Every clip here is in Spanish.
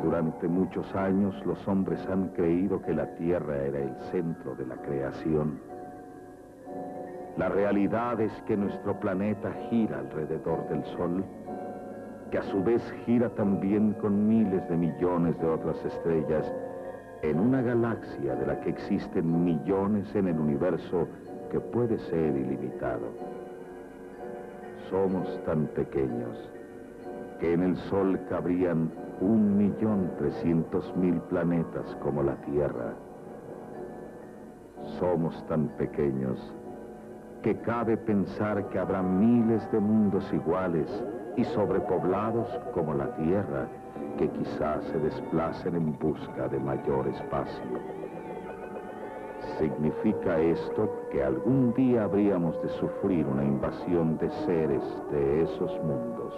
Durante muchos años los hombres han creído que la Tierra era el centro de la creación. La realidad es que nuestro planeta gira alrededor del Sol, que a su vez gira también con miles de millones de otras estrellas en una galaxia de la que existen millones en el universo que puede ser ilimitado. Somos tan pequeños que en el Sol cabrían 1.300.000 planetas como la Tierra. Somos tan pequeños que cabe pensar que habrá miles de mundos iguales y sobrepoblados como la Tierra, que quizás se desplacen en busca de mayor espacio. ¿Significa esto que algún día habríamos de sufrir una invasión de seres de esos mundos?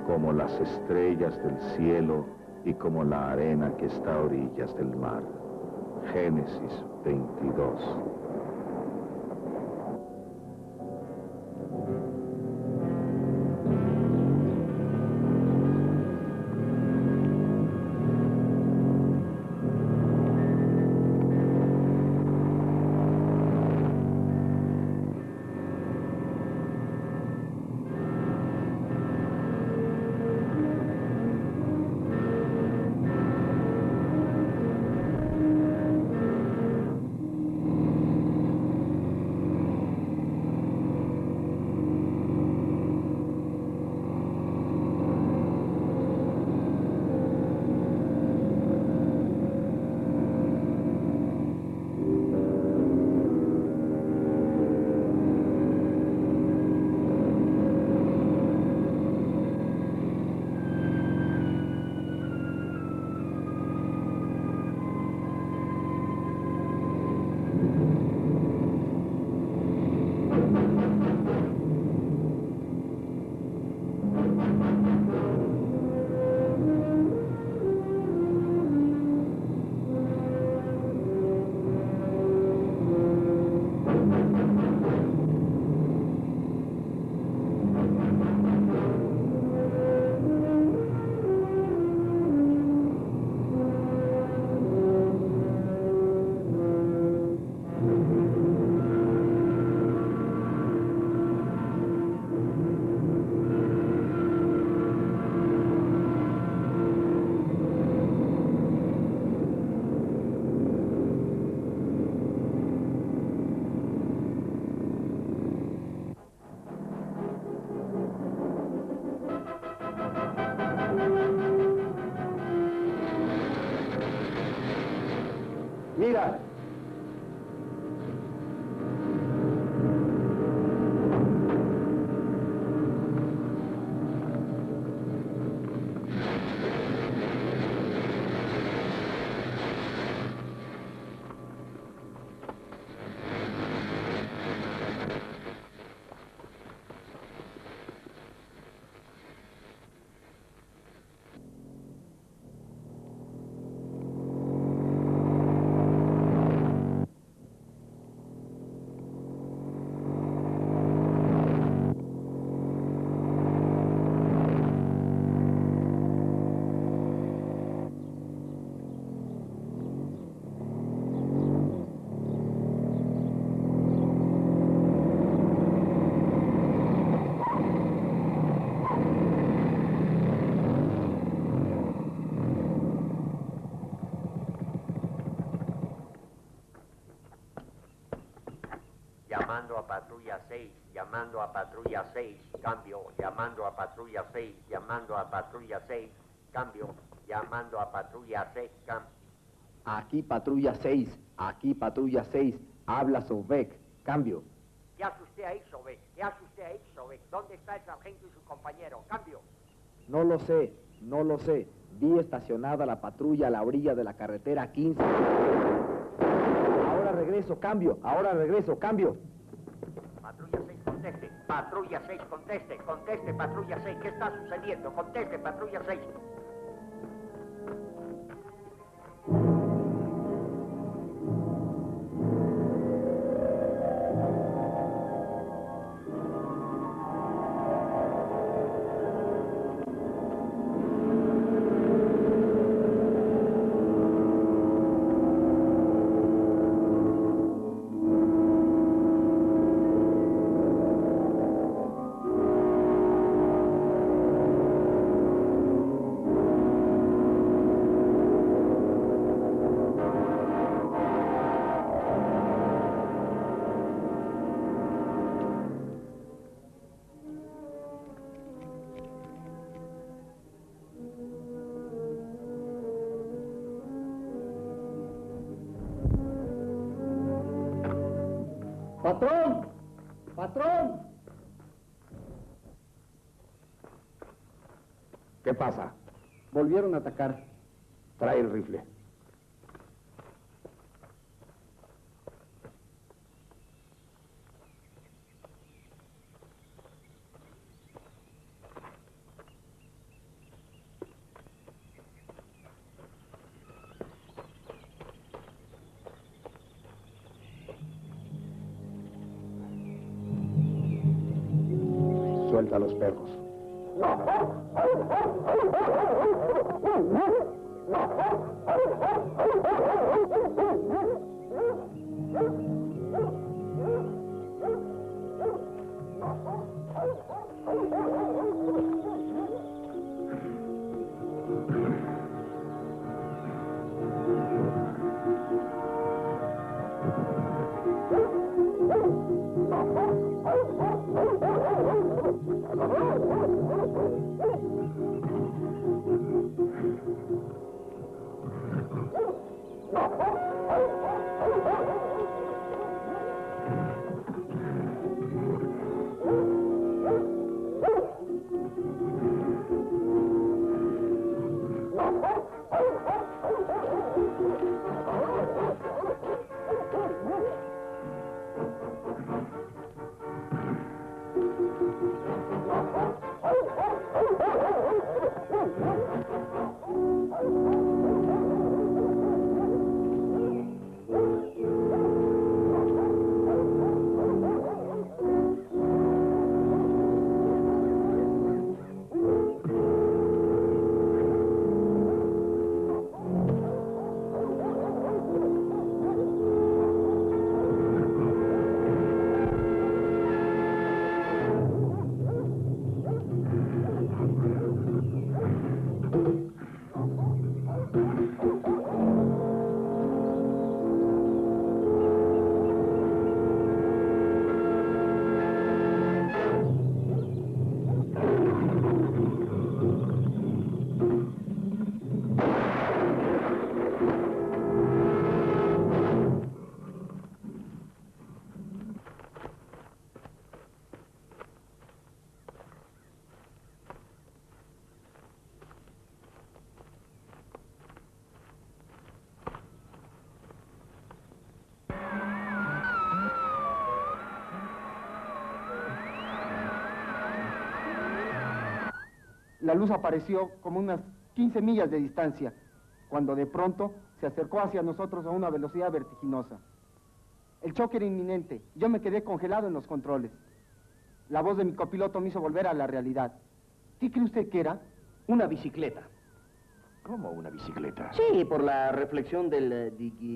Como las estrellas del cielo y como la arena que está a orillas del mar. Génesis 22. Mira. Llamando a patrulla 6, llamando a patrulla 6, cambio, llamando a patrulla 6, llamando a patrulla 6, cambio, llamando a patrulla 6, cambio. Aquí patrulla 6, aquí patrulla 6, habla Sobek, cambio. ¿Qué hace usted ahí, Sobek? ¿Qué hace usted ahí, Sobek? ¿Dónde está el sargento y su compañero? Cambio. No lo sé, no lo sé. Vi estacionada la patrulla a la orilla de la carretera 15. Ahora regreso, cambio. Ahora regreso, cambio. Patrulla 6, conteste. Patrulla 6, conteste. Conteste, patrulla 6. ¿Qué está sucediendo? Conteste, patrulla 6. ¡Patrón! ¡Patrón! ¿Qué pasa? Volvieron a atacar. Trae el rifle. Suelta a los perros. La luz apareció como unas 15 millas de distancia, cuando de pronto se acercó hacia nosotros a una velocidad vertiginosa. El choque era inminente. Yo me quedé congelado en los controles. La voz de mi copiloto me hizo volver a la realidad. ¿Qué cree usted que era? Una bicicleta. ¿Cómo una bicicleta? Sí, por la reflexión del...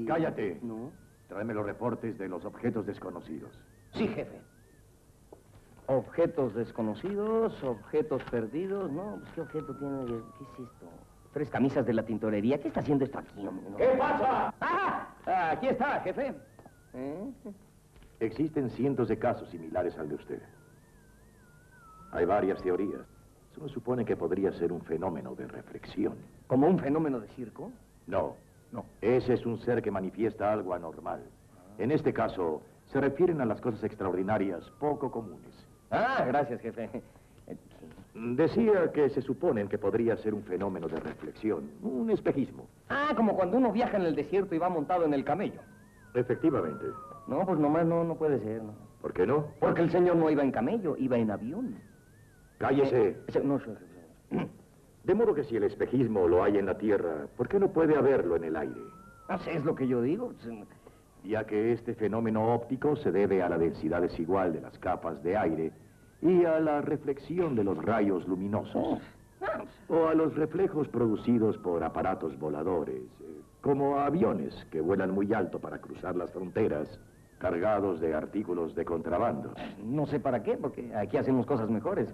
¡Cállate! ¿No? Tráeme los reportes de los objetos desconocidos. Sí, jefe. Objetos desconocidos, objetos perdidos. No, pues ¿qué objeto tiene? ¿Qué es esto? 3 camisas de la tintorería. ¿Qué está haciendo esto aquí, hombre? ¿No? ¿Qué pasa? ¡Ah! Aquí está, jefe. Existen cientos de casos similares al de usted. Hay varias teorías. Se supone que podría ser un fenómeno de reflexión. ¿Como un fenómeno de circo? No. Ese es un ser que manifiesta algo anormal. En este caso, se refieren a las cosas extraordinarias poco comunes. Ah, gracias, jefe. Decía que se suponen que podría ser un fenómeno de reflexión, un espejismo. Ah, como cuando uno viaja en el desierto y va montado en el camello. Efectivamente. No, pues nomás no puede ser, ¿no? ¿Por qué no? Porque el señor no iba en camello, iba en avión. Cállese. No, jefe. De modo que si el espejismo lo hay en la Tierra, ¿por qué no puede haberlo en el aire? No sé, es lo que yo digo. Ya que este fenómeno óptico se debe a la densidad desigual de las capas de aire y a la reflexión de los rayos luminosos. O a los reflejos producidos por aparatos voladores, como aviones que vuelan muy alto para cruzar las fronteras, cargados de artículos de contrabando. No sé para qué, porque aquí hacemos cosas mejores.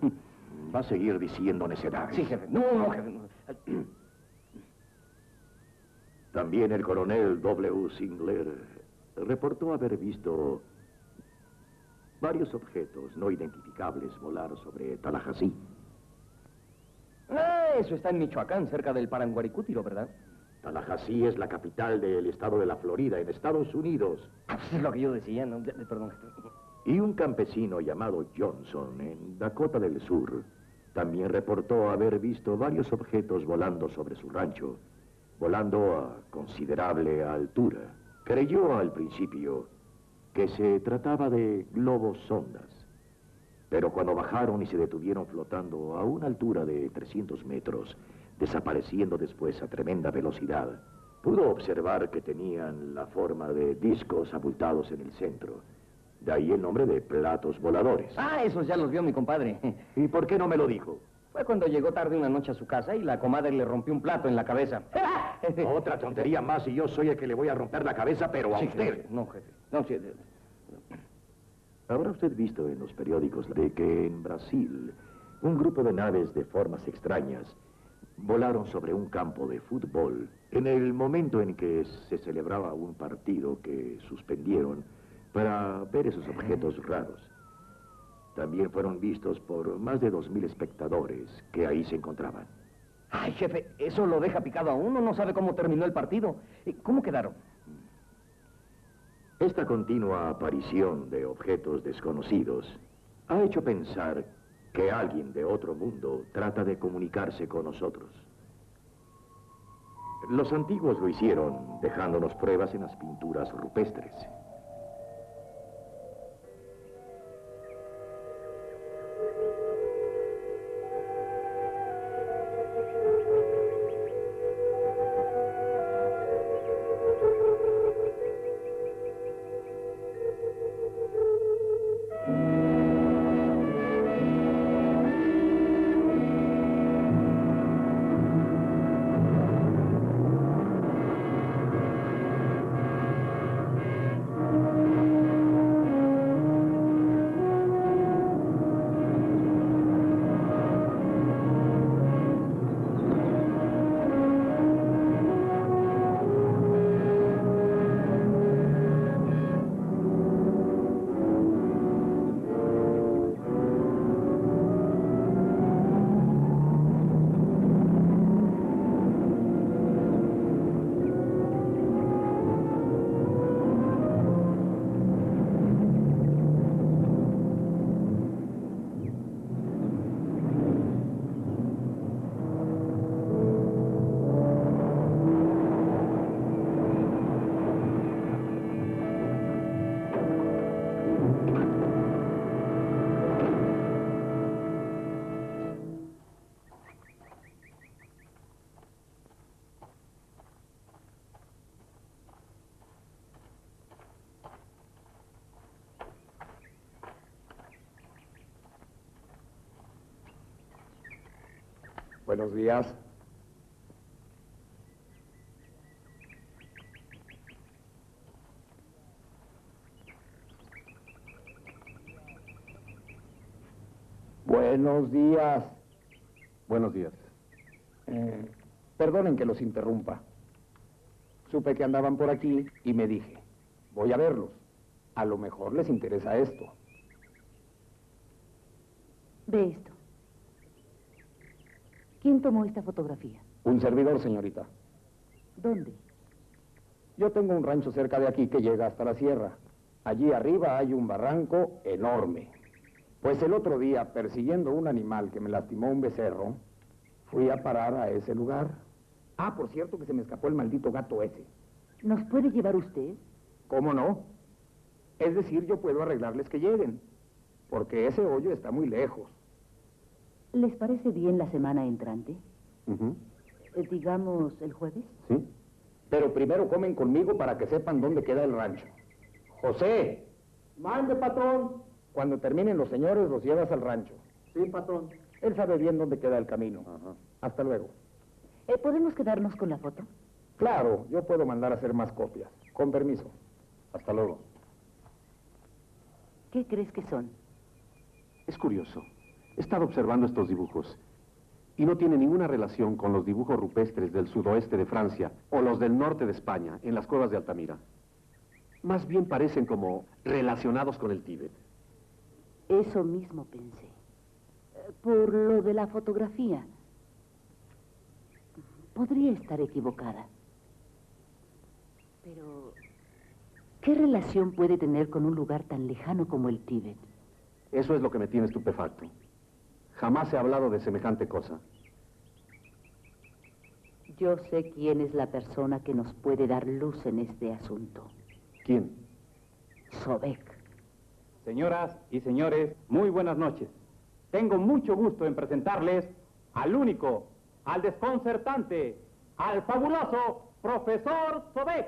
Va a seguir diciendo necedades. Sí, jefe. No, jefe. No. También el coronel W. Singler reportó haber visto varios objetos no identificables volar sobre Tallahassee. Eso está en Michoacán, cerca del Paranguaricútiro, ¿verdad? Tallahassee es la capital del estado de la Florida, en Estados Unidos. Es lo que yo decía, ¿no? Perdón, jefe. Y un campesino llamado Johnson, en Dakota del Sur, también reportó haber visto varios objetos volando sobre su rancho, volando a considerable altura. Creyó al principio que se trataba de globos sondas, pero cuando bajaron y se detuvieron flotando a una altura de 300 metros, desapareciendo después a tremenda velocidad, pudo observar que tenían la forma de discos abultados en el centro. De ahí el nombre de platos voladores. Ah, esos ya los vio mi compadre. ¿Y por qué no me lo dijo? Fue cuando llegó tarde una noche a su casa y la comadre le rompió un plato en la cabeza. Otra tontería más y yo soy el que le voy a romper la cabeza, pero a Sí, usted. jefe. No, jefe. No, sí, ¿Habrá usted visto en los periódicos de que en Brasil un grupo de naves de formas extrañas volaron sobre un campo de fútbol en el momento en que se celebraba un partido que suspendieron para ver esos objetos raros? También fueron vistos por más de 2.000 espectadores que ahí se encontraban. Ay, jefe, eso lo deja picado a uno. No sabe cómo terminó el partido. ¿Cómo quedaron? Esta continua aparición de objetos desconocidos ha hecho pensar que alguien de otro mundo trata de comunicarse con nosotros. Los antiguos lo hicieron dejándonos pruebas en las pinturas rupestres. Buenos días. Buenos días. Buenos días. Perdonen que los interrumpa. Supe que andaban por aquí y me dije, voy a verlos. A lo mejor les interesa esto. Ve esto. ¿Quién tomó esta fotografía? Un servidor, señorita. ¿Dónde? Yo tengo un rancho cerca de aquí que llega hasta la sierra. Allí arriba hay un barranco enorme. Pues el otro día, persiguiendo un animal que me lastimó un becerro, fui a parar a ese lugar. Ah, por cierto que se me escapó el maldito gato ese. ¿Nos puede llevar usted? ¿Cómo no? Es decir, yo puedo arreglarles que lleguen, porque ese hoyo está muy lejos. ¿Les parece bien la semana entrante? Ujú. Digamos, el jueves. ¿Sí? Pero primero comen conmigo para que sepan dónde queda el rancho. José. Mande, patrón. Cuando terminen los señores, los llevas al rancho. Sí, patrón. Él sabe bien dónde queda el camino. Ajá. Hasta luego. ¿Podemos quedarnos con la foto? Claro, yo puedo mandar a hacer más copias. Con permiso. Hasta luego. ¿Qué crees que son? Es curioso. He estado observando estos dibujos y no tiene ninguna relación con los dibujos rupestres del sudoeste de Francia o los del norte de España, en las cuevas de Altamira. Más bien parecen como relacionados con el Tíbet. Eso mismo pensé. Por lo de la fotografía. Podría estar equivocada. Pero, ¿qué relación puede tener con un lugar tan lejano como el Tíbet? Eso es lo que me tiene estupefacto. Jamás he hablado de semejante cosa. Yo sé quién es la persona que nos puede dar luz en este asunto. ¿Quién? Sobek. Señoras y señores, muy buenas noches. Tengo mucho gusto en presentarles al único, al desconcertante, al fabuloso profesor Sobek.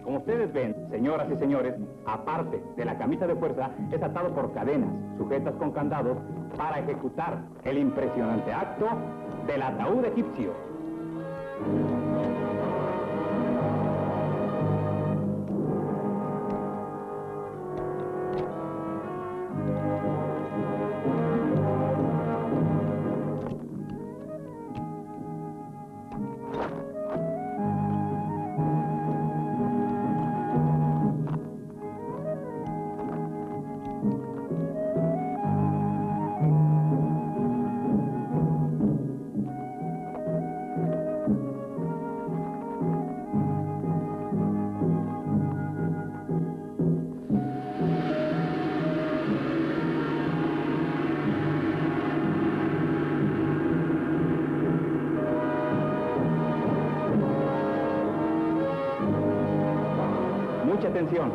Como ustedes ven, señoras y señores, aparte de la camisa de fuerza, es atado por cadenas sujetas con candados para ejecutar el impresionante acto del ataúd egipcio. Mucha atención.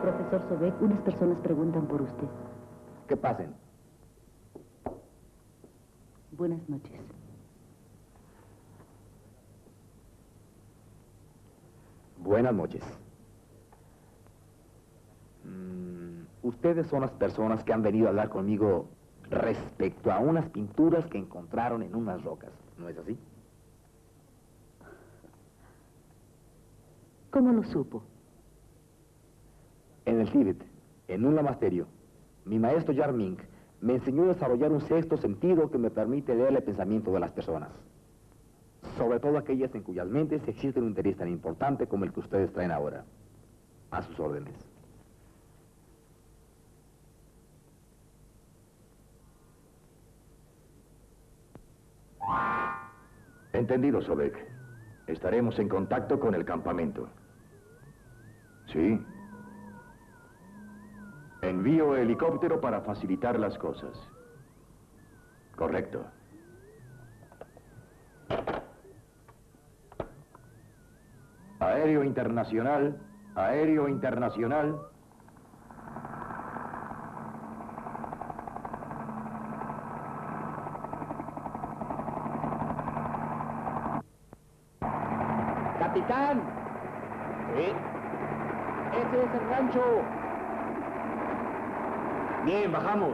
Profesor Sobek, unas personas preguntan por usted. Que pasen. Buenas noches. Buenas noches. Ustedes son las personas que han venido a hablar conmigo respecto a unas pinturas que encontraron en unas rocas, ¿no es así? ¿Cómo lo supo? En el Tíbet, en un lamasterio, mi maestro Yarming me enseñó a desarrollar un sexto sentido que me permite leer el pensamiento de las personas. Sobre todo aquellas en cuyas mentes existe un interés tan importante como el que ustedes traen ahora. A sus órdenes. Entendido, Sobek. Estaremos en contacto con el campamento. Sí. Envío helicóptero para facilitar las cosas. Correcto. Aéreo internacional, aéreo internacional. ¡Capitán! ¿Sí? ¡Ese es el rancho! Bien, bajamos.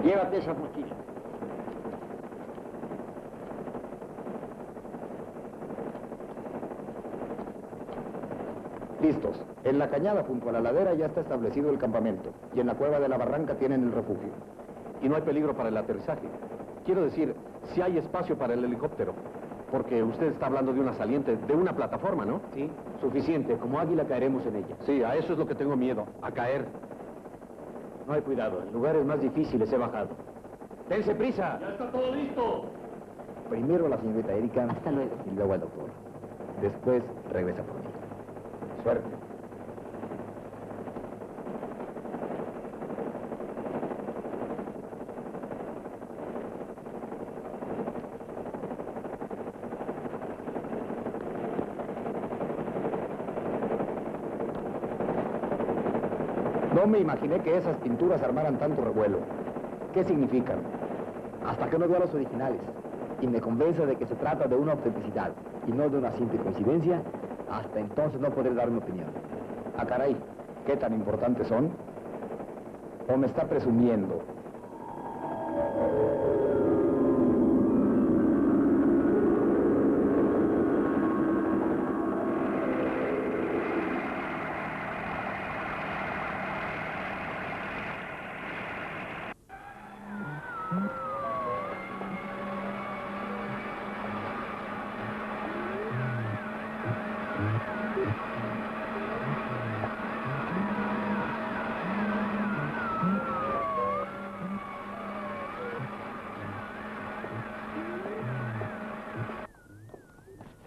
Llévate esa mochila. Listos. En la cañada junto a la ladera ya está establecido el campamento. Y en la cueva de la barranca tienen el refugio. Y no hay peligro para el aterrizaje. Quiero decir, si hay espacio para el helicóptero. Porque usted está hablando de una saliente, de una plataforma, ¿no? Sí, suficiente. Como águila caeremos en ella. Sí, a eso es lo que tengo miedo, a caer. No hay cuidado. En lugares más difíciles he bajado. ¡Dense prisa! ¡Ya está todo listo! Primero a la señorita Erika. Hasta luego. Y luego al doctor. Después regresa por mí. Suerte. No me imaginé que esas pinturas armaran tanto revuelo. ¿Qué significan? Hasta que no vea los originales y me convenza de que se trata de una autenticidad y no de una simple coincidencia, hasta entonces no podré dar mi opinión. Ah, caray, ¿qué tan importantes son? ¿O me está presumiendo?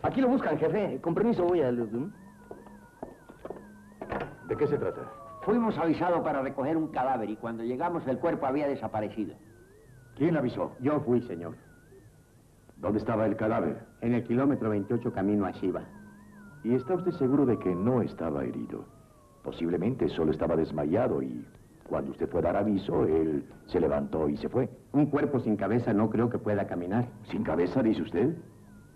Aquí lo buscan, jefe. Con permiso voy a... ¿De qué se trata? Fuimos avisados para recoger un cadáver y cuando llegamos el cuerpo había desaparecido. ¿Quién avisó? Yo fui, señor. ¿Dónde estaba el cadáver? En el kilómetro 28 camino a Shiva. ¿Y está usted seguro de que no estaba herido? Posiblemente solo estaba desmayado y cuando usted fue a dar aviso, él se levantó y se fue. Un cuerpo sin cabeza no creo que pueda caminar. ¿Sin cabeza, dice usted?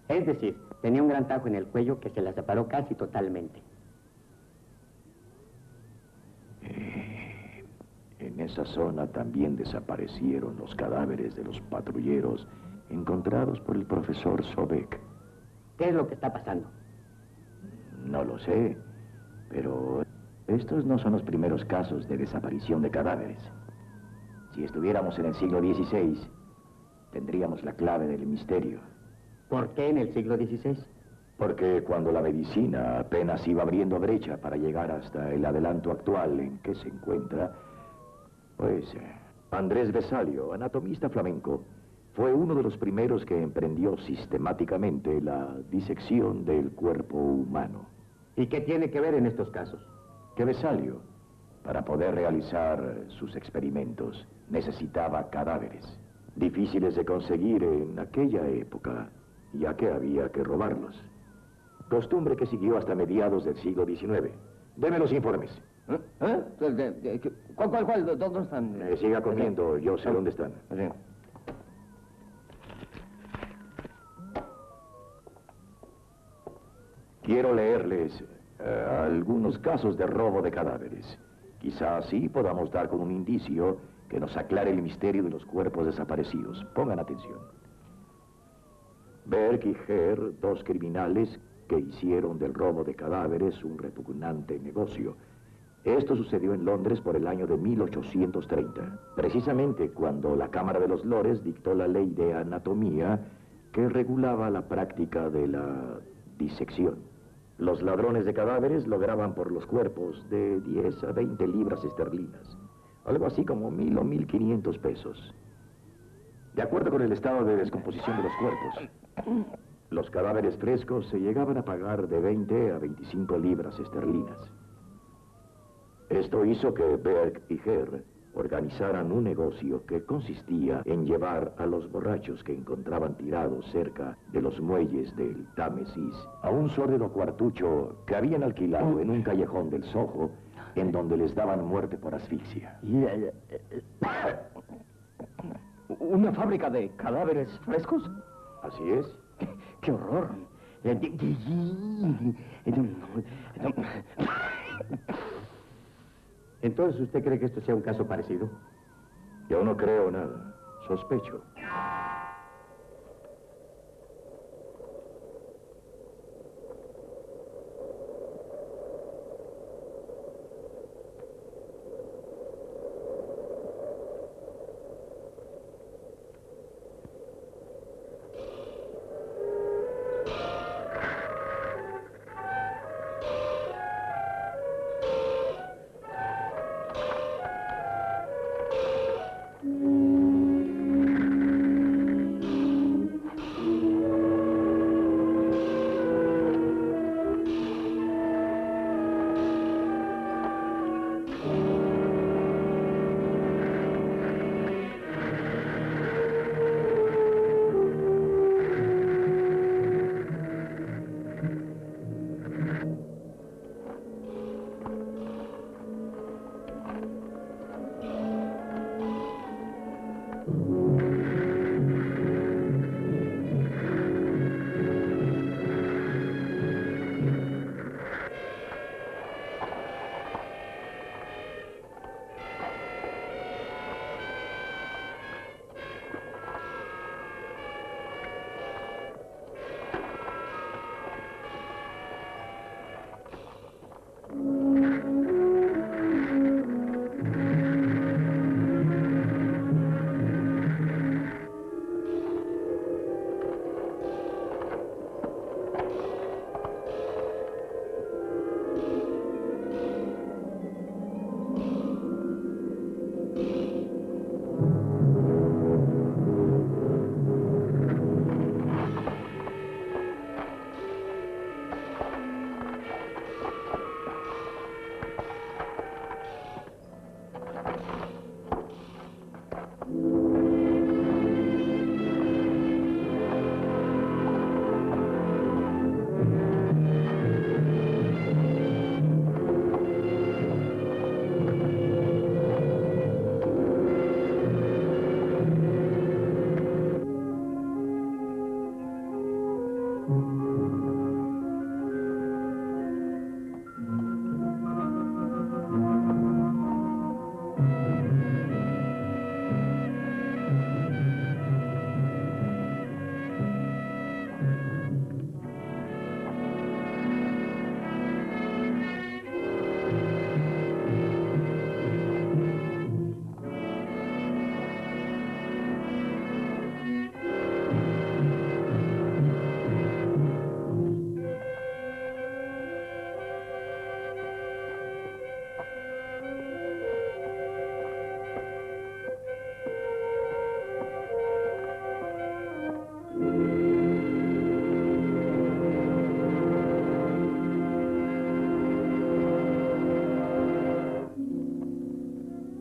Es decir, tenía un gran tajo en el cuello que se la separó casi totalmente. En esa zona también desaparecieron los cadáveres de los patrulleros encontrados por el profesor Sobek. ¿Qué es lo que está pasando? No lo sé, pero estos no son los primeros casos de desaparición de cadáveres. Si estuviéramos en el siglo XVI, tendríamos la clave del misterio. ¿Por qué en el siglo XVI? Porque cuando la medicina apenas iba abriendo brecha para llegar hasta el adelanto actual en que se encuentra, pues Andrés Vesalio, anatomista flamenco, fue uno de los primeros que emprendió sistemáticamente la disección del cuerpo humano. ¿Y qué tiene que ver en estos casos? Que Vesalio, para poder realizar sus experimentos, necesitaba cadáveres, difíciles de conseguir en aquella época, ya que había que robarlos. Costumbre que siguió hasta mediados del siglo XIX. Deme los informes. ¿Cuál? ¿Dónde están? Siga comiendo, yo sé dónde están. Sí. Quiero leerles algunos casos de robo de cadáveres. Quizá así podamos dar con un indicio que nos aclare el misterio de los cuerpos desaparecidos. Pongan atención. Berg y Herr, dos criminales que hicieron del robo de cadáveres un repugnante negocio. Esto sucedió en Londres por el año de 1830, precisamente cuando la Cámara de los Lores dictó la ley de anatomía que regulaba la práctica de la disección. Los ladrones de cadáveres lograban por los cuerpos de 10 a 20 libras esterlinas, algo así como 1.000 o 1.500 pesos. De acuerdo con el estado de descomposición de los cuerpos, los cadáveres frescos se llegaban a pagar de 20 a 25 libras esterlinas. Esto hizo que Berg y Herr organizaran un negocio que consistía en llevar a los borrachos que encontraban tirados cerca de los muelles del Támesis a un sórdido cuartucho que habían alquilado en un callejón del Soho, en donde les daban muerte por asfixia. ¿Una fábrica de cadáveres frescos? Así es. ¡Qué horror! Entonces, ¿usted cree que esto sea un caso parecido? Yo no creo nada. Sospecho.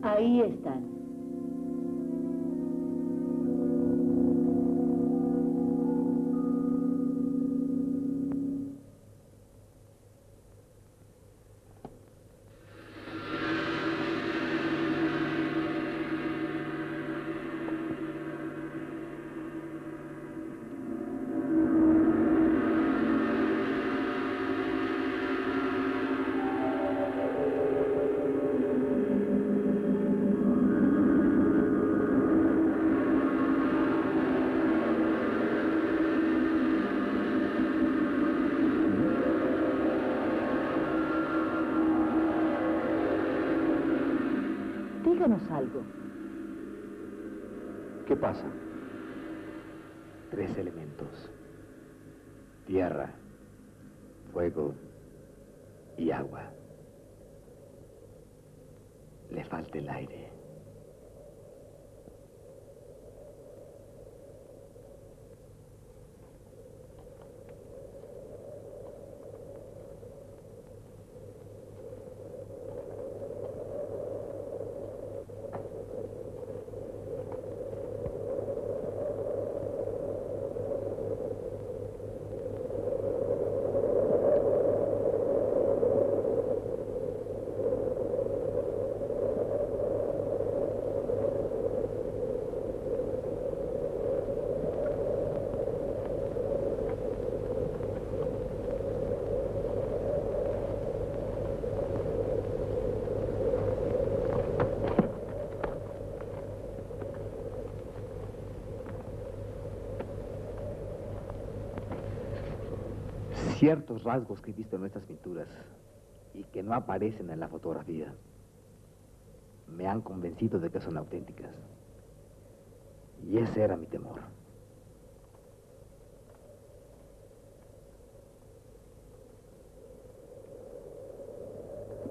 Ahí están. Díganos algo. ¿Qué pasa? 3 elementos: tierra, fuego y agua. Le falta el aire. Ciertos rasgos que he visto en nuestras pinturas y que no aparecen en la fotografía me han convencido de que son auténticas. Y ese era mi temor.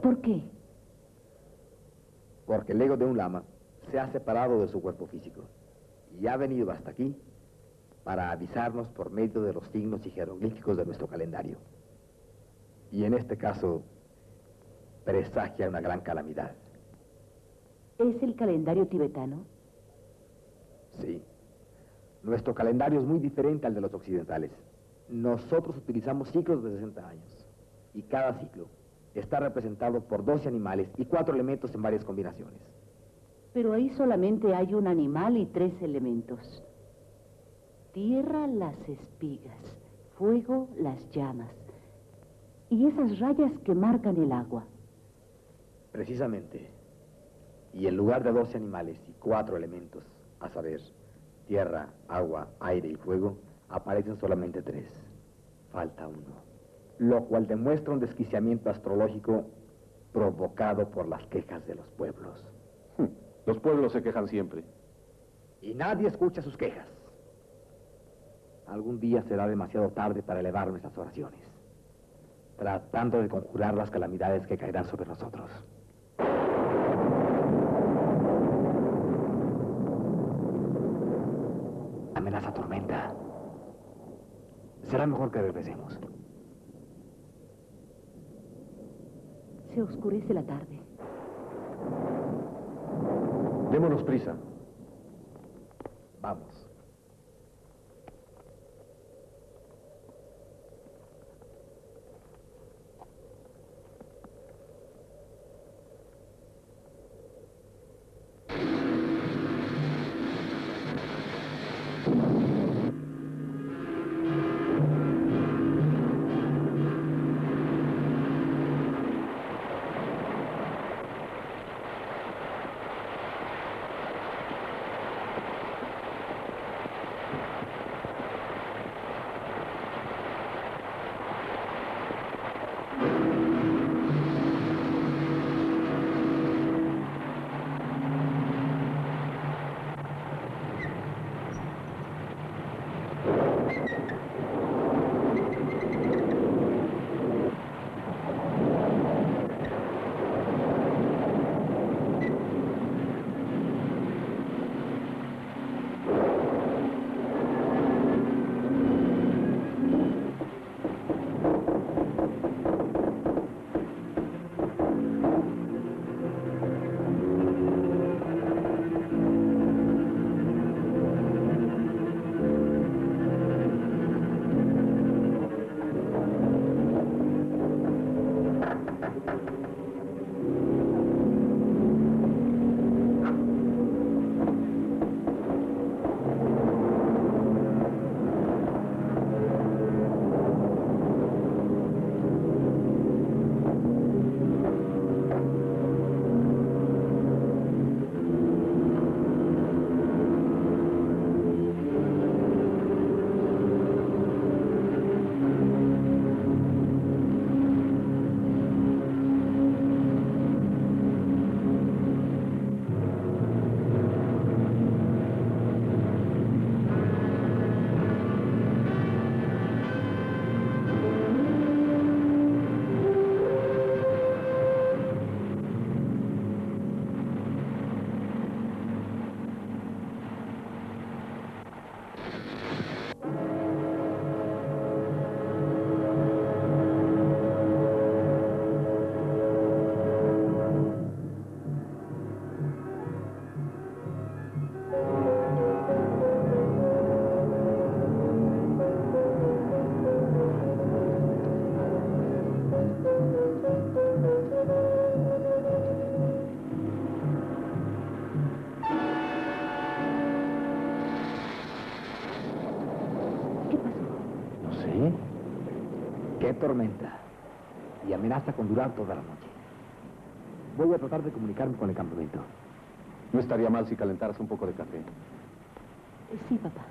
¿Por qué? Porque el ego de un lama se ha separado de su cuerpo físico y ha venido hasta aquí para avisarnos por medio de los signos y jeroglíficos de nuestro calendario. Y en este caso, presagia una gran calamidad. ¿Es el calendario tibetano? Sí. Nuestro calendario es muy diferente al de los occidentales. Nosotros utilizamos ciclos de 60 años. Y cada ciclo está representado por 12 animales y 4 elementos en varias combinaciones. Pero ahí solamente hay un animal y 3 elementos. Tierra, las espigas. Fuego, las llamas. Y esas rayas que marcan el agua. Precisamente. Y en lugar de 12 animales y 4 elementos, a saber, tierra, agua, aire y fuego, aparecen solamente 3. Falta uno. Lo cual demuestra un desquiciamiento astrológico provocado por las quejas de los pueblos. Los pueblos se quejan siempre. Y nadie escucha sus quejas. Algún día será demasiado tarde para elevar nuestras oraciones, tratando de conjurar las calamidades que caerán sobre nosotros. Amenaza tormenta. Será mejor que regresemos. Se oscurece la tarde. Démonos prisa. Vamos. ¿Eh? ¡Qué tormenta! Y amenaza con durar toda la noche. Voy a tratar de comunicarme con el campamento. No estaría mal si calentaras un poco de café. Sí, papá.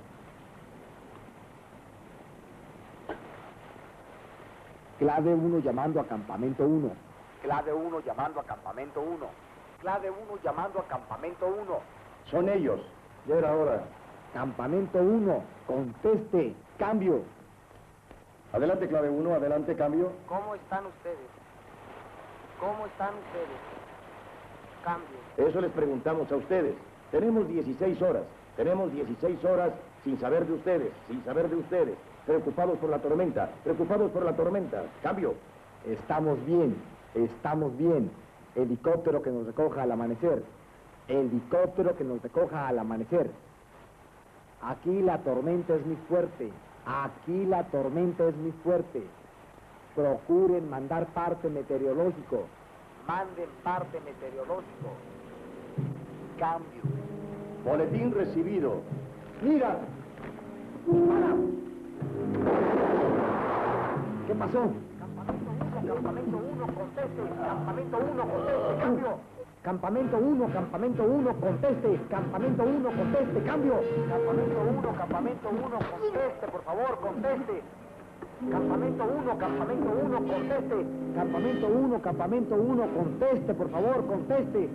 Clave 1 llamando a campamento 1. Clave 1 llamando a campamento 1. Clave 1 llamando a campamento 1. Son ellos. Ya era hora. Campamento 1, conteste. Cambio. Adelante, clave 1. Adelante, cambio. ¿Cómo están ustedes? ¿Cómo están ustedes? Cambio. Eso les preguntamos a ustedes. Tenemos 16 horas. Tenemos 16 horas sin saber de ustedes, sin saber de ustedes. Preocupados por la tormenta, preocupados por la tormenta. Cambio. Estamos bien, estamos bien. Helicóptero que nos recoja al amanecer. Helicóptero que nos recoja al amanecer. Aquí la tormenta es muy fuerte. Aquí la tormenta es muy fuerte. Procuren mandar parte meteorológico. Manden parte meteorológico. Cambio. Boletín recibido. ¡Mira! ¡Para! ¿Qué pasó? Campamento 1, conteste. Campamento 1, conteste. Cambio. Campamento 1, conteste. Campamento 1, conteste. Cambio. Campamento 1, conteste, por favor, conteste. Campamento 1, conteste. Campamento 1, conteste, por favor, conteste.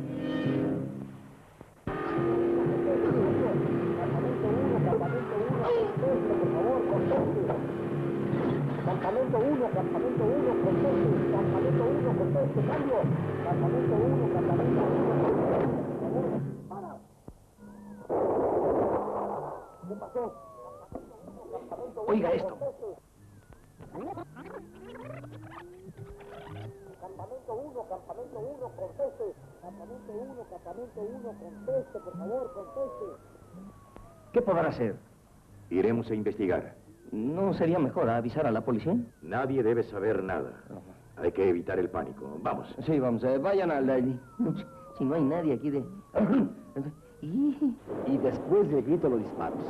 Campamento 1, conteste. Campamento 1, conteste. Cambio. Campamento 1, para. ¿Qué pasó? Oiga esto. Campamento 1, conteste. Campamento 1, conteste, por favor, conteste. ¿Qué podrá hacer? Iremos a investigar. ¿No sería mejor avisar a la policía? Nadie debe saber nada. Hay que evitar el pánico. Vamos. Sí, vamos, vayan a la... Si no hay nadie aquí de... Y después del grito los disparos.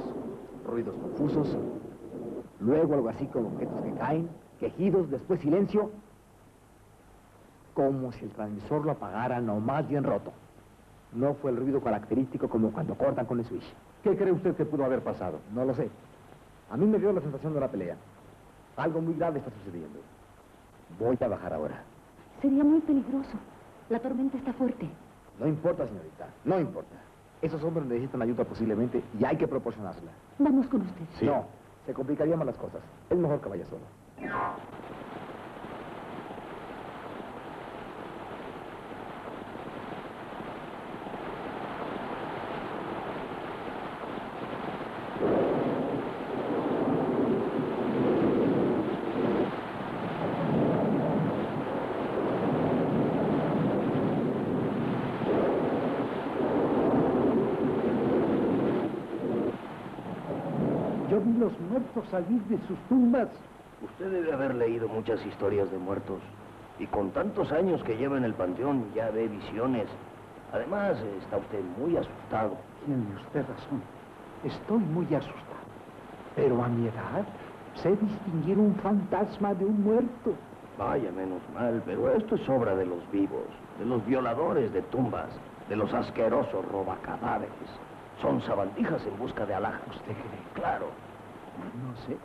Ruidos confusos. Luego algo así como objetos que caen. Quejidos, después silencio. Como si el transmisor lo apagara, no más bien roto. No fue el ruido característico como cuando cortan con el switch. ¿Qué cree usted que pudo haber pasado? No lo sé. A mí me dio la sensación de una pelea. Algo muy grave está sucediendo. Voy a bajar ahora. Sería muy peligroso. La tormenta está fuerte. No importa, señorita. No importa. Esos hombres necesitan ayuda posiblemente y hay que proporcionársela. Vamos con usted. Sí. No, se complicarían más las cosas. Es mejor que vaya solo. Yo vi los muertos salir de sus tumbas. Usted debe haber leído muchas historias de muertos. Y con tantos años que lleva en el panteón, ya ve visiones. Además, está usted muy asustado. Tiene usted razón. Estoy muy asustado. Pero a mi edad, sé distinguir un fantasma de un muerto. Vaya, menos mal, pero esto es obra de los vivos, de los violadores de tumbas, de los asquerosos robacadáveres. Son sabandijas en busca de alhajas. ¿Usted cree? Claro. No sé.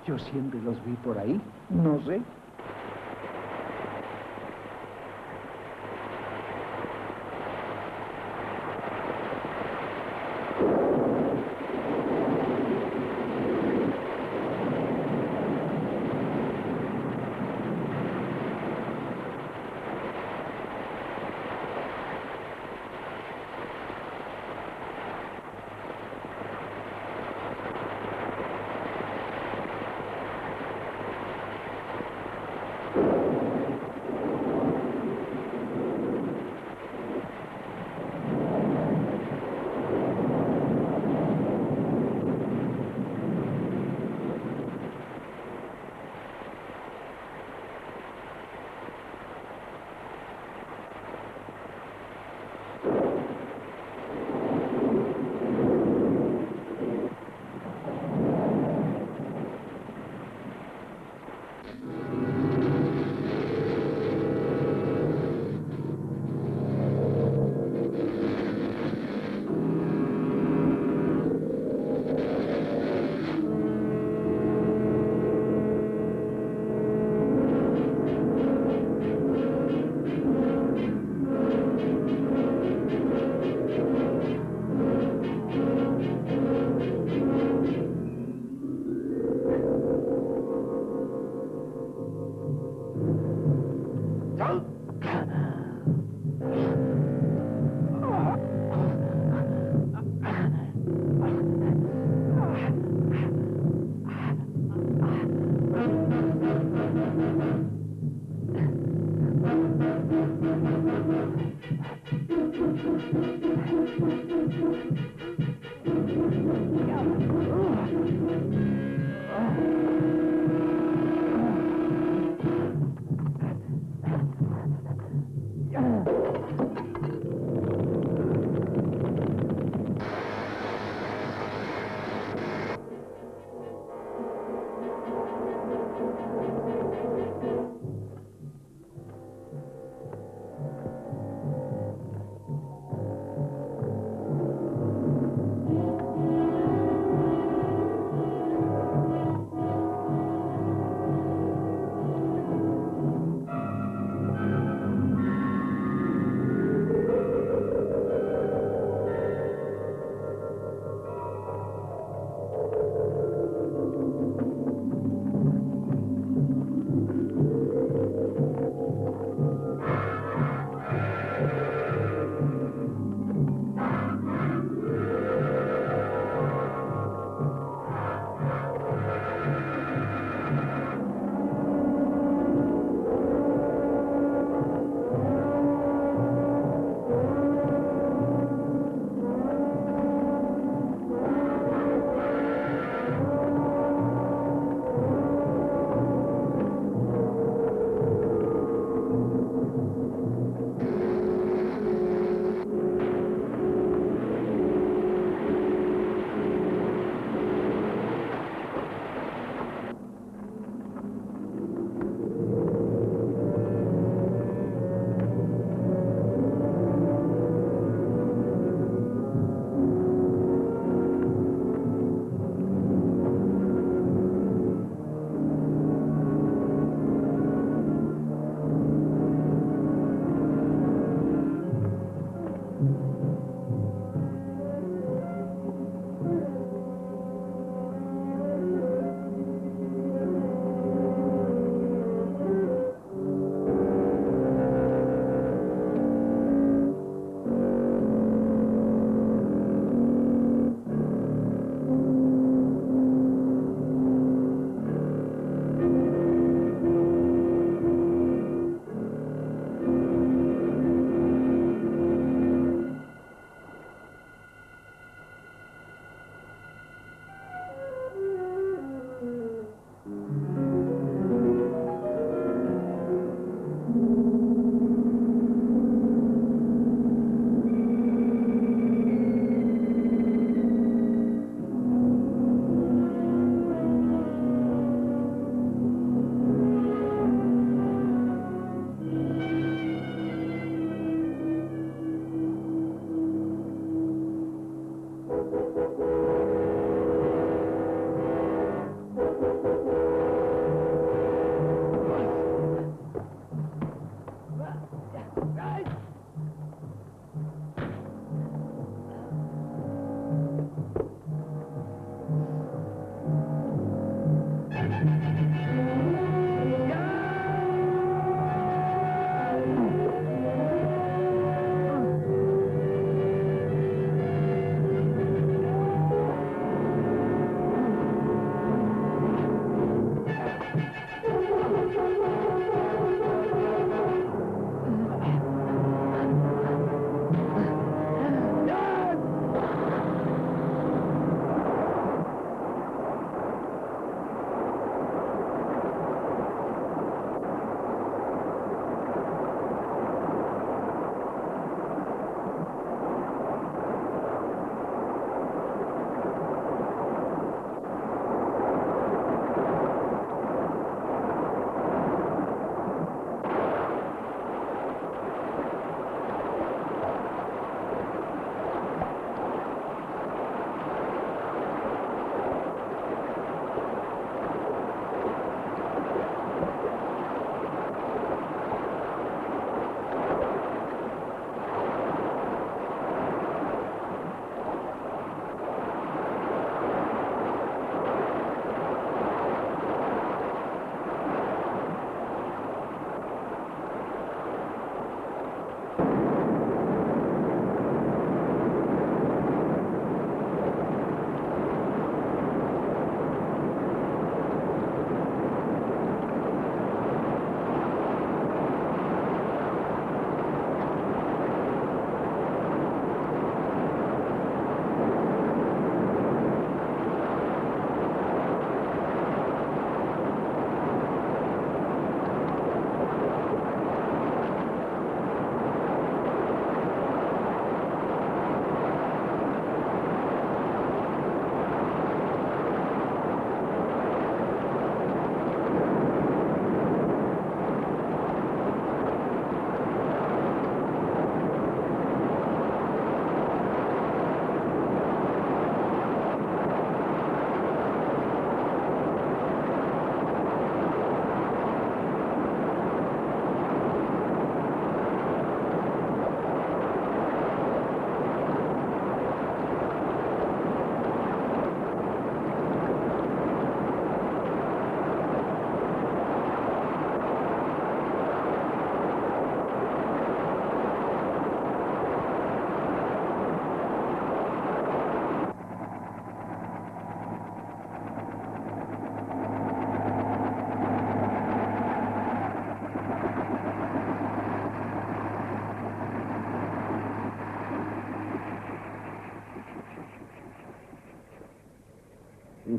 Yo siempre los vi por ahí. No sé.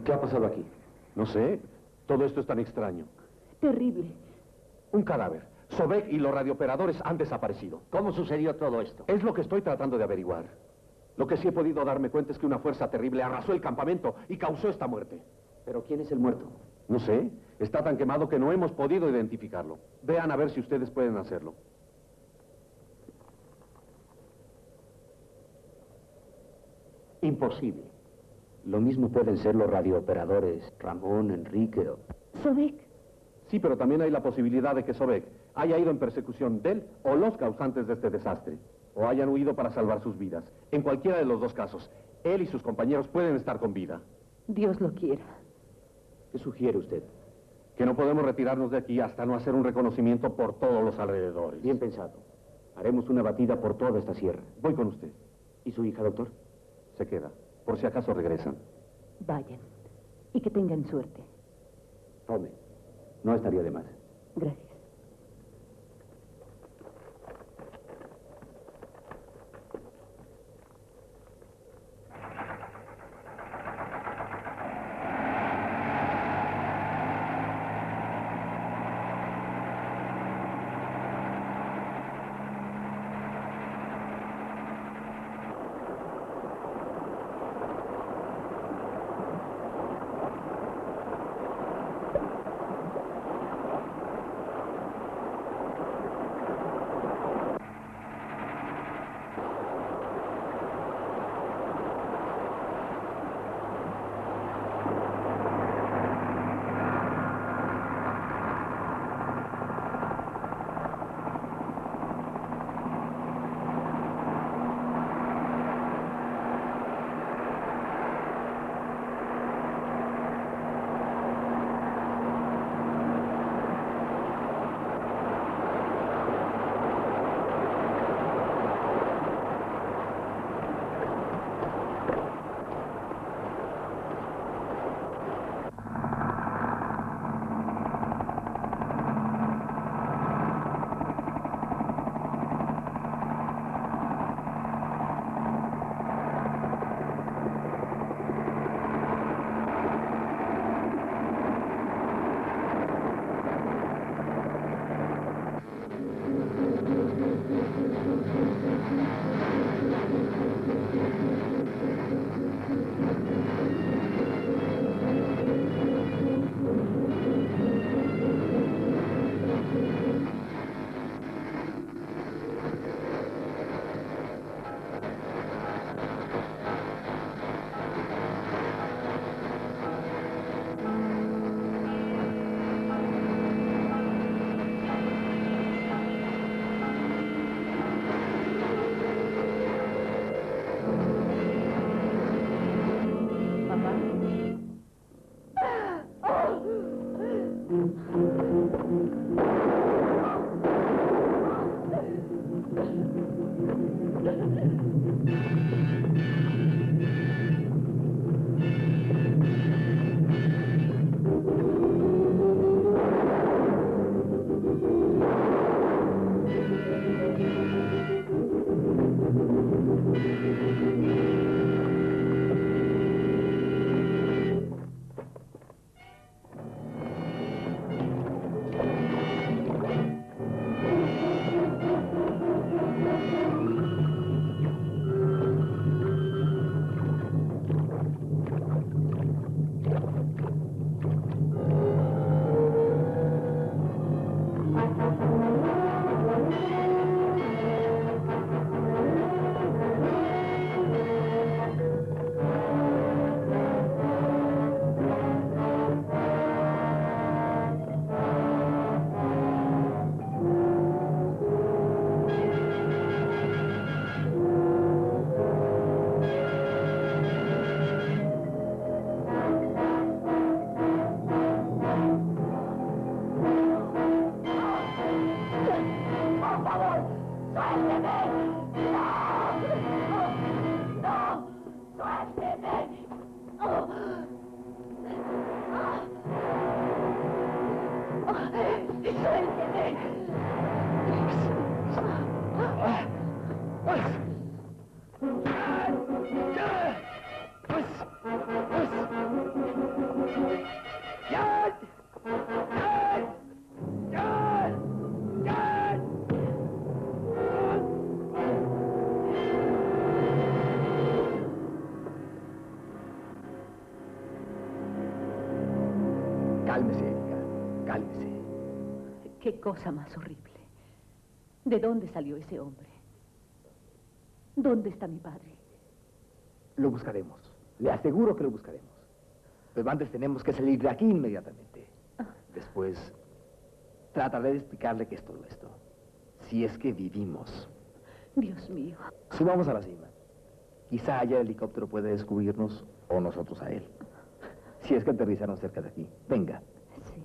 ¿Qué ha pasado aquí? No sé. Todo esto es tan extraño. Terrible. Un cadáver. Sobek y los radiooperadores han desaparecido. ¿Cómo sucedió todo esto? Es lo que estoy tratando de averiguar. Lo que sí he podido darme cuenta es que una fuerza terrible arrasó el campamento y causó esta muerte. ¿Pero quién es el muerto? No sé. Está tan quemado que no hemos podido identificarlo. Vean a ver si ustedes pueden hacerlo. Imposible. Lo mismo pueden ser los radiooperadores, Ramón, Enrique o... Sobek. Sí, pero también hay la posibilidad de que Sobek haya ido en persecución de él o los causantes de este desastre, o hayan huido para salvar sus vidas. En cualquiera de los dos casos, él y sus compañeros pueden estar con vida. Dios lo quiera. ¿Qué sugiere usted? Que no podemos retirarnos de aquí hasta no hacer un reconocimiento por todos los alrededores. Bien pensado. Haremos una batida por toda esta sierra. Voy con usted. ¿Y su hija, doctor? Se queda, por si acaso regresan. Vayan. Y que tengan suerte. Tome. No estaría de más. Gracias. Cálmese, Erika, cálmese. Qué cosa más horrible. ¿De dónde salió ese hombre? ¿Dónde está mi padre? Lo buscaremos. Le aseguro que lo buscaremos. Pero antes tenemos que salir de aquí inmediatamente. Después, trataré de explicarle qué es todo esto. Si es que vivimos. Dios mío. Subamos a la cima. Quizá allá el helicóptero puede descubrirnos o nosotros a él. Si es que aterrizaron cerca de aquí. Venga. Sí.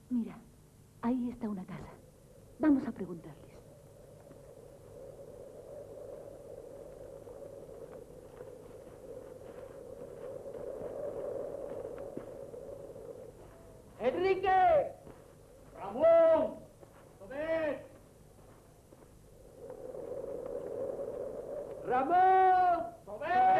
Mira, ahí está una casa. Vamos a preguntarles. ¡Enrique! ¡Ramón! ¡Tomé! ¡Ramón! ¡Tomé!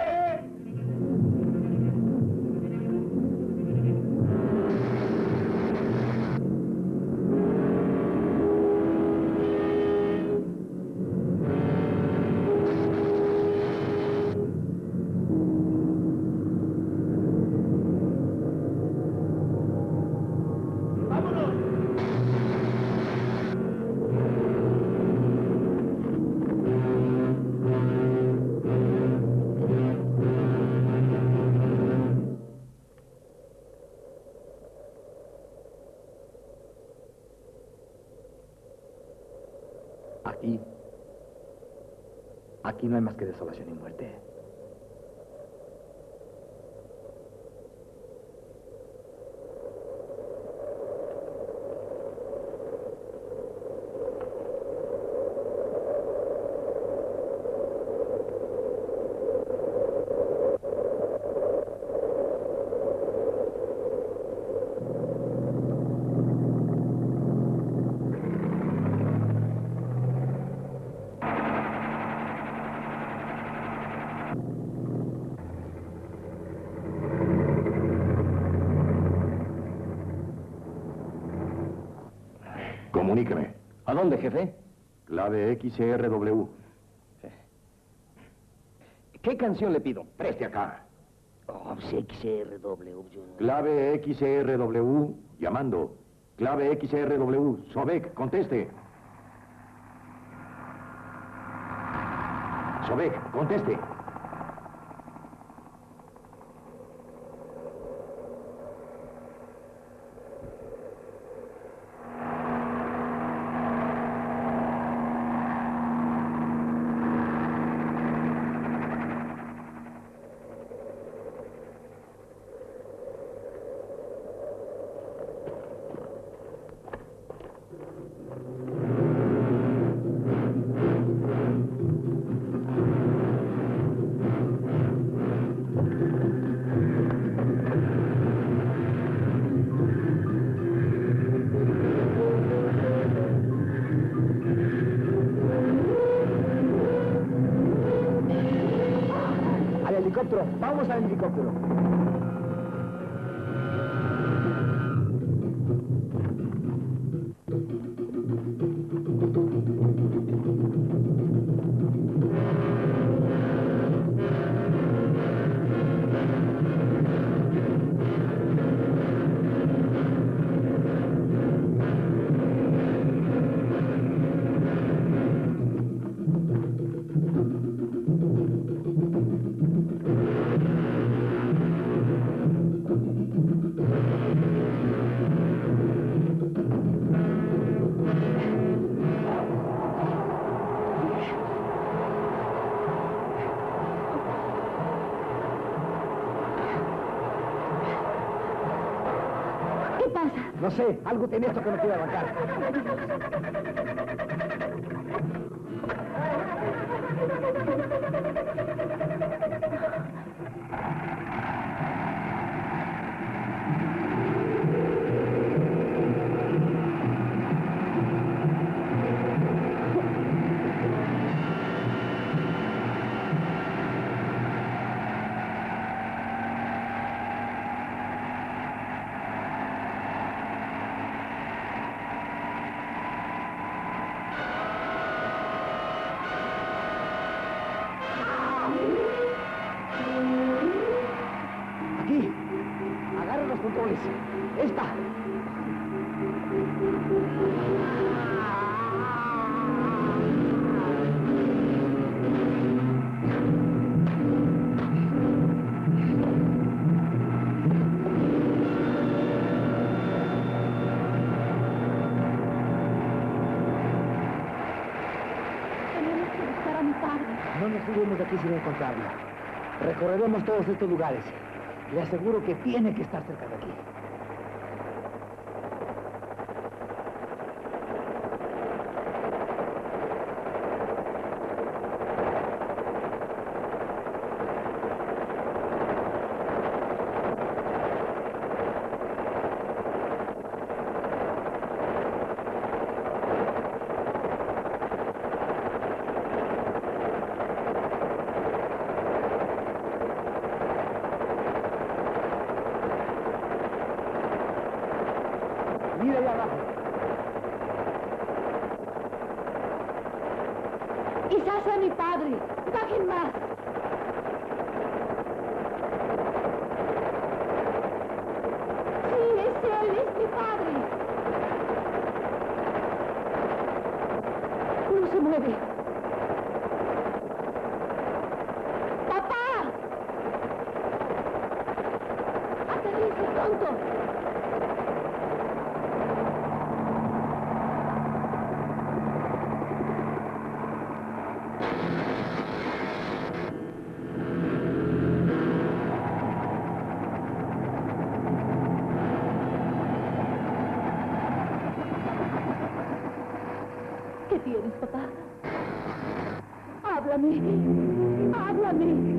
Aquí no hay más que desolación y muerte. Comuníqueme. ¿A dónde, jefe? Clave XRW. ¿Qué canción le pido? Preste acá. Oh, XRW. Clave XRW. Llamando. Clave XRW. Sobek, conteste. Sobek, conteste. Vamos al helicóptero. No sé, algo tiene esto que no quiere arrancar. Aquí. Agarra los controles. Esta. Tenemos que buscar a mi padre. No nos iremos de aquí sin encontrarlo. Recorreremos todos estos lugares. Le aseguro que tiene que estar cerca de aquí. Mira allá abajo. Quizás sea mi padre. Bajen más. Sí, es él, es mi padre. No se mueve. ¡Papá! ¡Aterrice pronto! ¿Qué tienes, papá? Háblame. Háblame.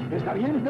¿Está bien?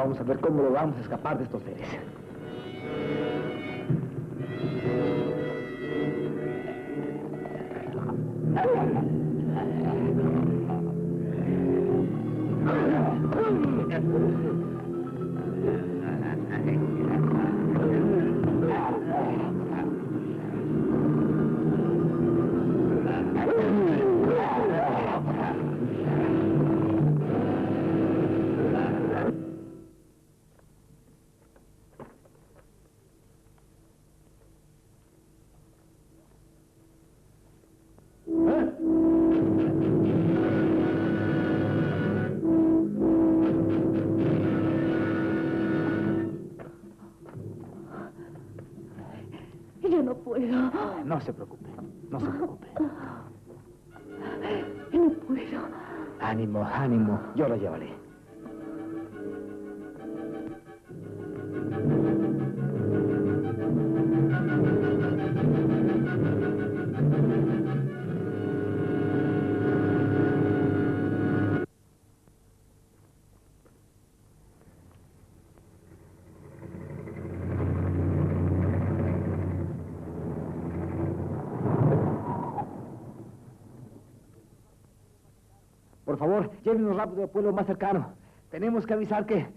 vamos a ver cómo logramos escapar de estos seres. Yo no puedo. No se preocupe, no se preocupe. No puedo. Ánimo, ánimo, yo lo llevaré. Por favor, llévenos rápido al pueblo más cercano. Tenemos que avisar que...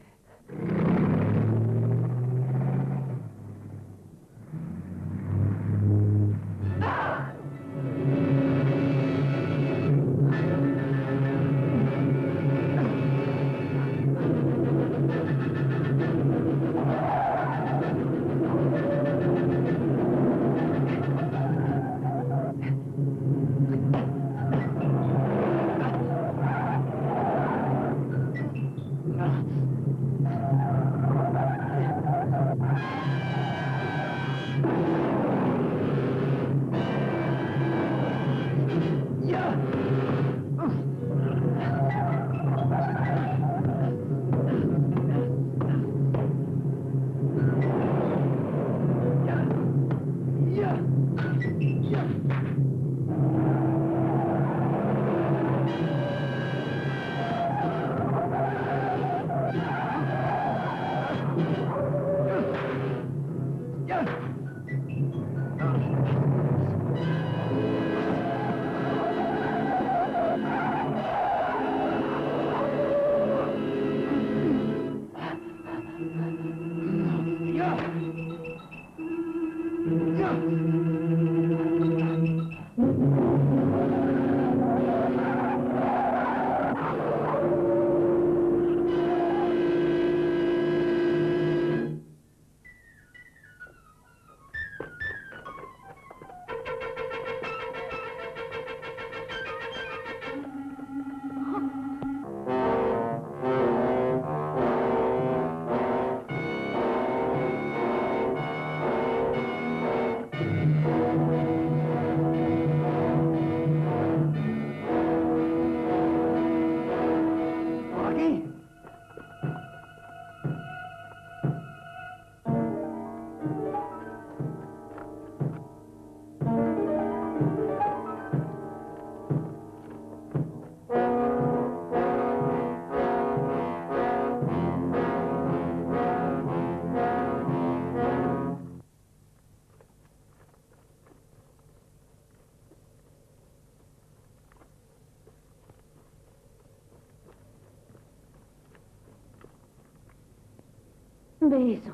Ve eso.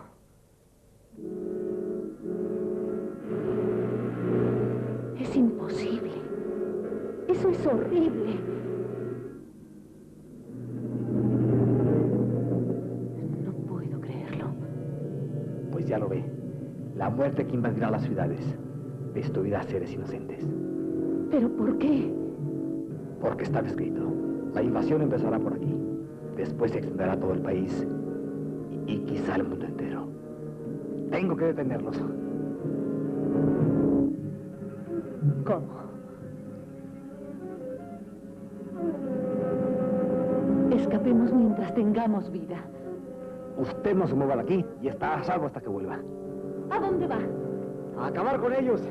Es imposible. Eso es horrible. No puedo creerlo. Pues ya lo ve. La muerte que invadirá las ciudades destruirá a seres inocentes. ¿Pero por qué? Porque está escrito. La invasión empezará por aquí. Después se extenderá a todo el país. Y quizá el mundo entero. Tengo que detenerlos. ¿Cómo? Escapemos mientras tengamos vida. Usted no se mueva de aquí y está a salvo hasta que vuelva. ¿A dónde va? ¡A acabar con ellos!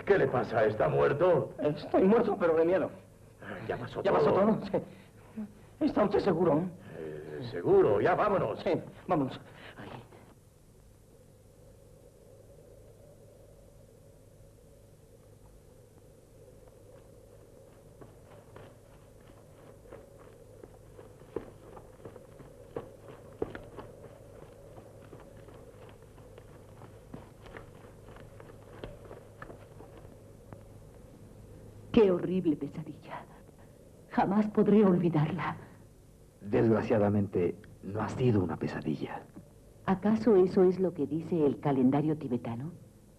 ¿Qué le pasa? ¿Está muerto? Estoy muerto, pero de miedo. Ya pasó ¿Ya pasó todo? Sí. ¿Está usted seguro? Seguro, ya vámonos. Sí, vámonos. Ahí. Qué horrible pesadilla. Jamás podré olvidarla. Desgraciadamente, no ha sido una pesadilla. ¿Acaso eso es lo que dice el calendario tibetano?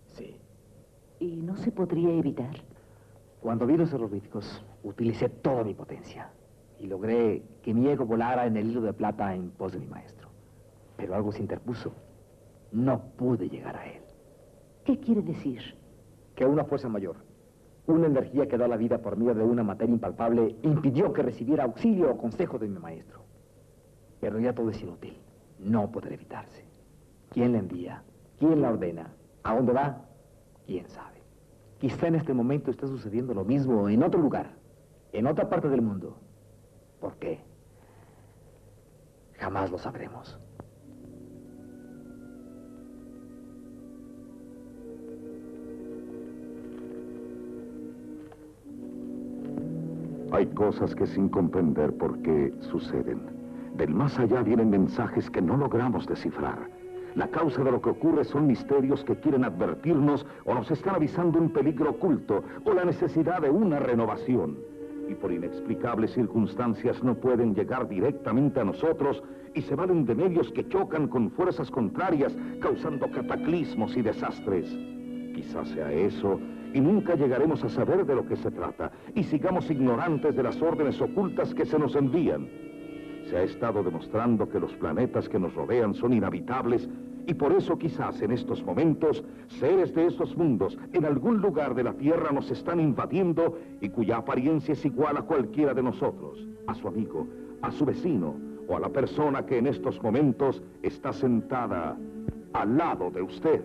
Sí. ¿Y no se podría evitar? Cuando vi los jeroglíficos, utilicé toda mi potencia y logré que mi ego volara en el hilo de plata en pos de mi maestro. Pero algo se interpuso. No pude llegar a él. ¿Qué quiere decir? Que una fuerza mayor, una energía que da la vida por medio de una materia impalpable, impidió que recibiera auxilio o consejo de mi maestro. Pero ya todo es inútil. No podrá evitarse. ¿Quién la envía? ¿Quién la ordena? ¿A dónde va? ¿Quién sabe? Quizá en este momento está sucediendo lo mismo en otro lugar, en otra parte del mundo. ¿Por qué? Jamás lo sabremos. Hay cosas que sin comprender por qué suceden. Del más allá vienen mensajes que no logramos descifrar. La causa de lo que ocurre son misterios que quieren advertirnos o nos están avisando un peligro oculto o la necesidad de una renovación. Y por inexplicables circunstancias no pueden llegar directamente a nosotros y se valen de medios que chocan con fuerzas contrarias, causando cataclismos y desastres. Quizás sea eso, y nunca llegaremos a saber de lo que se trata, y sigamos ignorantes de las órdenes ocultas que se nos envían. Se ha estado demostrando que los planetas que nos rodean son inhabitables, y por eso quizás en estos momentos, seres de estos mundos, en algún lugar de la Tierra nos están invadiendo, y cuya apariencia es igual a cualquiera de nosotros, a su amigo, a su vecino, o a la persona que en estos momentos está sentada al lado de usted.